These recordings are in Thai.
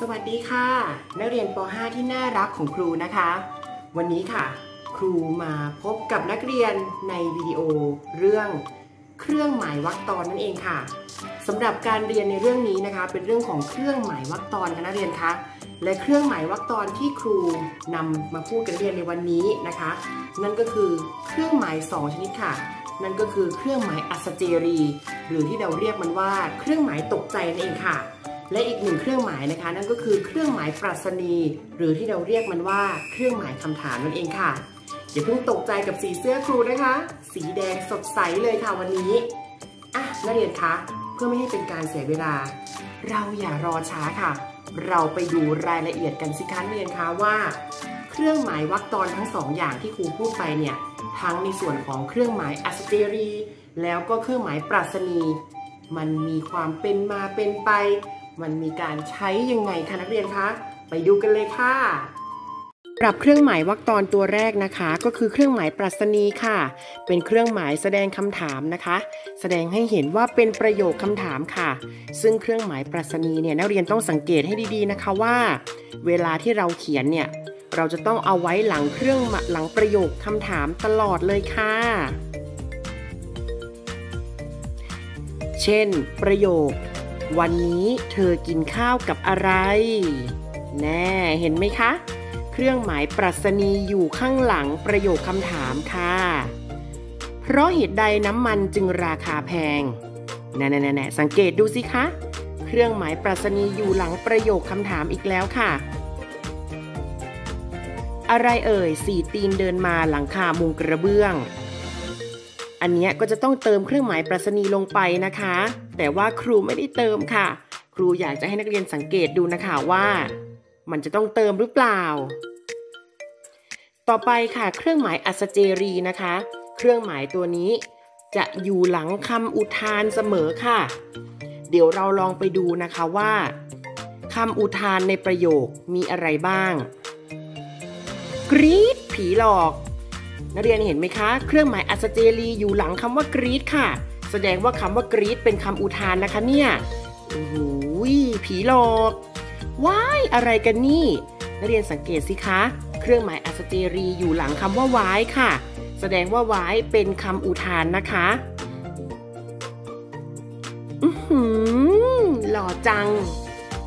สวัสดีค่ะนักเรียนป .5 ที่น่ารักของครูนะคะวันนี้ค่ะครูมาพบกับนักเรียนในวิดีโอเรื่องเครื่องหมายวรรคตอนนั่นเองค่ะสำหรับการเรียนในเรื่องนี้นะคะเป็นเรื่องของเครื่องหมายวรรคตอนค่ะนักเรียนคะและเครื่องหมายวรรคตอนที่ครูนำมาพูดกันเรียนในวันนี้นะคะนั่นก็คือเครื่องหมาย2ชนิดค่ะนั่นก็คือเครื่องหมายอัศเจรีหรือที่เราเรียกมันว่าเครื่องหมายตกใจนั่นเองค่ะและอีกหนึ่งเครื่องหมายนะคะนั่นก็คือเครื่องหมายปรัชนีหรือที่เราเรียกมันว่าเครื่องหมายคำถามนั่นเองค่ะอย่าเพิ่งตกใจกับสีเสื้อครูนะคะสีแดงสดใสเลยค่ะวันนี้นักเรียนคะเพื่อไม่ให้เป็นการเสียเวลาเราอย่ารอช้าค่ะเราไปดูรายละเอียดกันสิคะนักเรียนคะว่าเครื่องหมายวรรคตอนทั้ง2อย่างที่ครูพูดไปเนี่ยทั้งในส่วนของเครื่องหมายอัศเจรีแล้วก็เครื่องหมายปรัชนีมันมีความเป็นมาเป็นไปมันมีการใช้ยังไงคะนักเรียนคะไปดูกันเลยค่ะสำหรับเครื่องหมายวรรคตอนตัวแรกนะคะก็คือเครื่องหมายปรัชนีค่ะเป็นเครื่องหมายแสดงคำถามนะคะแสดงให้เห็นว่าเป็นประโยคคำถามค่ะซึ่งเครื่องหมายปรัชนีเนี่ยนักเรียนต้องสังเกตให้ดีๆนะคะว่าเวลาที่เราเขียนเนี่ยเราจะต้องเอาไว้หลังประโยคคำถามตลอดเลยค่ะเช่นประโยควันนี้เธอกินข้าวกับอะไรแน่เห็นไหมคะเครื่องหมายปรัชนีอยู่ข้างหลังประโยคคำถามค่ะเพราะเหตุใดน้ำมันจึงราคาแพงแน่ๆสังเกตดูสิคะเครื่องหมายปรัชนีอยู่หลังประโยคคำถามอีกแล้วค่ะอะไรเอ่ย4ตีนเดินมาหลังคามุงกระเบื้องอันนี้ก็จะต้องเติมเครื่องหมายปรัชนีลงไปนะคะแต่ว่าครูไม่ได้เติมค่ะครูอยากจะให้นักเรียนสังเกตดูนะคะว่ามันจะต้องเติมหรือเปล่าต่อไปค่ะเครื่องหมายอัศเจรีนะคะเครื่องหมายตัวนี้จะอยู่หลังคำอุทานเสมอค่ะเดี๋ยวเราลองไปดูนะคะว่าคำอุทานในประโยคมีอะไรบ้างกรี๊ดผีหลอกนักเรียนเห็นไหมคะเครื่องหมายอัศเจรีอยู่หลังคำว่ากรี๊ดค่ะแสดงว่าคำว่ากรี๊ดเป็นคำอุทานนะคะเนี่ยโอ้โหผีหลอกว้ายอะไรกันนี่นักเรียนสังเกตสิคะเครื่องหมายอัศเจรีอยู่หลังคำว่าว้ายค่ะแสดงว่าว้ายเป็นคำอุทานนะคะหล่อจัง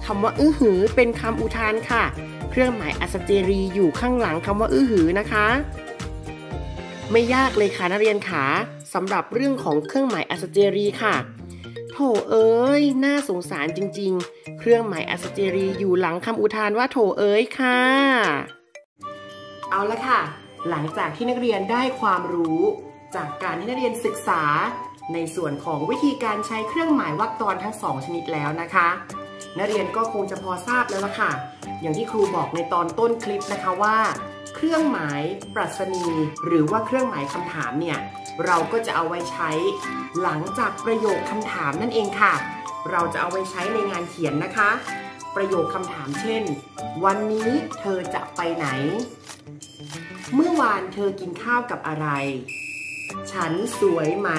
คำว่าหือเป็นคำอุทานค่ะเครื่องหมายอัศเจรีอยู่ข้างหลังคำว่าหือนะคะไม่ยากเลยค่ะนักเรียนขาสำหรับเรื่องของเครื่องหมายอัศเจรีค่ะโถเอ้ยน่าสงสารจริงๆเครื่องหมายอัศเจรีอยู่หลังคำอุทานว่าโถเอ้ยค่ะเอาละค่ะหลังจากที่นักเรียนได้ความรู้จากการที่นักเรียนศึกษาในส่วนของวิธีการใช้เครื่องหมายวรรคตอนทั้ง2ชนิดแล้วนะคะนักเรียนก็คงจะพอทราบแล้วล่ะค่ะอย่างที่ครูบอกในตอนต้นคลิปนะคะว่าเครื่องหมายปรัชนีหรือว่าเครื่องหมายคำถามเนี่ยเราก็จะเอาไว้ใช้หลังจากประโยคคำถามนั่นเองค่ะเราจะเอาไว้ใช้ในงานเขียนนะคะประโยคคำถามเช่นวันนี้เธอจะไปไหนเมื่อวานเธอกินข้าวกับอะไรฉันสวยไหม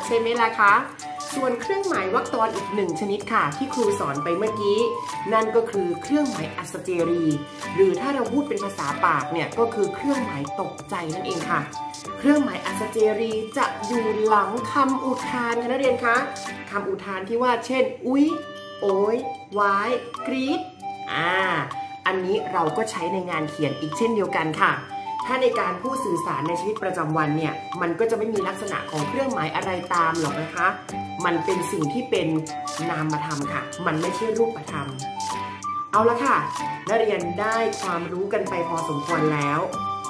ใช่ไหมล่ะคะส่วนเครื่องหมายวรรคตอนอีก1ชนิดค่ะที่ครูสอนไปเมื่อกี้นั่นก็คือเครื่องหมายอัศเจรีหรือถ้าเราพูดเป็นภาษาปากเนี่ยก็คือเครื่องหมายตกใจนั่นเองค่ะเครื่องหมายอัศเจรีจะอยู่หลังคำอุทานค่ะนักเรียนคะคำอุทานที่ว่าเช่นอุ๊ยโอ๊ยว้ายกรี๊ดอันนี้เราก็ใช้ในงานเขียนอีกเช่นเดียวกันค่ะถ้าในการพูดสื่อสารในชีวิตประจำวันเนี่ยมันก็จะไม่มีลักษณะของเครื่องหมายอะไรตามหรอกนะคะมันเป็นสิ่งที่เป็นนามธรรมค่ะมันไม่ใช่รูปธรรมเอาละค่ะนักเรียนได้ความรู้กันไปพอสมควรแล้ว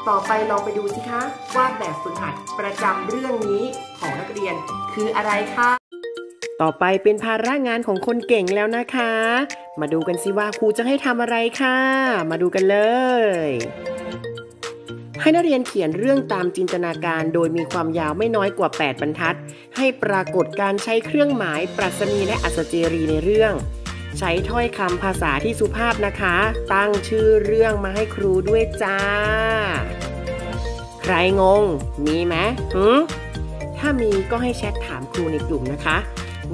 ต่อไปลองไปดูสิคะว่าแบบฝึกหัดประจำเรื่องนี้ของนักเรียนคืออะไรคะต่อไปเป็นภาระงานของคนเก่งแล้วนะคะมาดูกันสิว่าครูจะให้ทำอะไรค่ะมาดูกันเลยให้นักเรียนเขียนเรื่องตามจินตนาการโดยมีความยาวไม่น้อยกว่า8บรรทัดให้ปรากฏการใช้เครื่องหมายปรัชนีและอัศเจรีในเรื่องใช้ถ้อยคำภาษาที่สุภาพนะคะตั้งชื่อเรื่องมาให้ครูด้วยจ้าใครงงมีไหมถ้ามีก็ให้แชทถามครูในกลุ่มนะคะ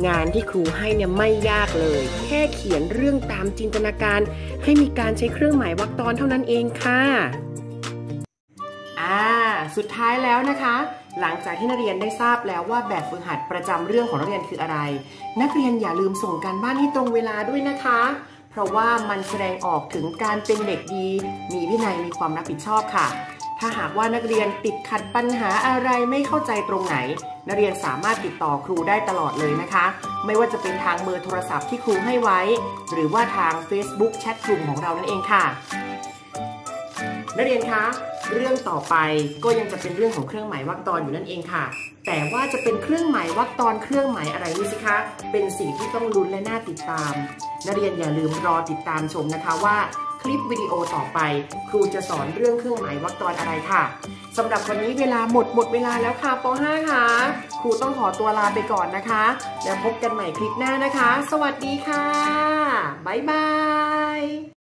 งานที่ครูให้เนี่ยไม่ยากเลยแค่เขียนเรื่องตามจินตนาการให้มีการใช้เครื่องหมายวรรคตอนเท่านั้นเองค่ะสุดท้ายแล้วนะคะหลังจากที่นักเรียนได้ทราบแล้วว่าแบบฝึกหัดประจำเรื่องของนักเรียนคืออะไรนักเรียนอย่าลืมส่งการบ้านให้ตรงเวลาด้วยนะคะเพราะว่ามันแสดงออกถึงการเป็นเด็กดีมีวินัยมีความรับผิดชอบค่ะถ้าหากว่านักเรียนติดขัดปัญหาอะไรไม่เข้าใจตรงไหนนักเรียนสามารถติดต่อครูได้ตลอดเลยนะคะไม่ว่าจะเป็นทางเบอร์โทรศัพท์ที่ครูให้ไว้หรือว่าทาง Facebook แชทกลุ่มของเรานั่นเองค่ะนักเรียนคะเรื่องต่อไปก็ยังจะเป็นเรื่องของเครื่องหมายวรรคตอนอยู่นั่นเองค่ะแต่ว่าจะเป็นเครื่องหมายวรรคตอนเครื่องหมายอะไรนี่สิคะเป็นสิ่งที่ต้องลุ้นและน่าติดตามนักเรียนอย่าลืมรอติดตามชมนะคะว่าคลิปวิดีโอต่อไปครูจะสอนเรื่องเครื่องหมายวรรคตอนอะไรค่ะสำหรับวันนี้เวลาหมดเวลาแล้วค่ะป .5 ค่ะครูต้องขอตัวลาไปก่อนนะคะแล้วพบกันใหม่คลิปหน้านะคะสวัสดีค่ะบ๊ายบาย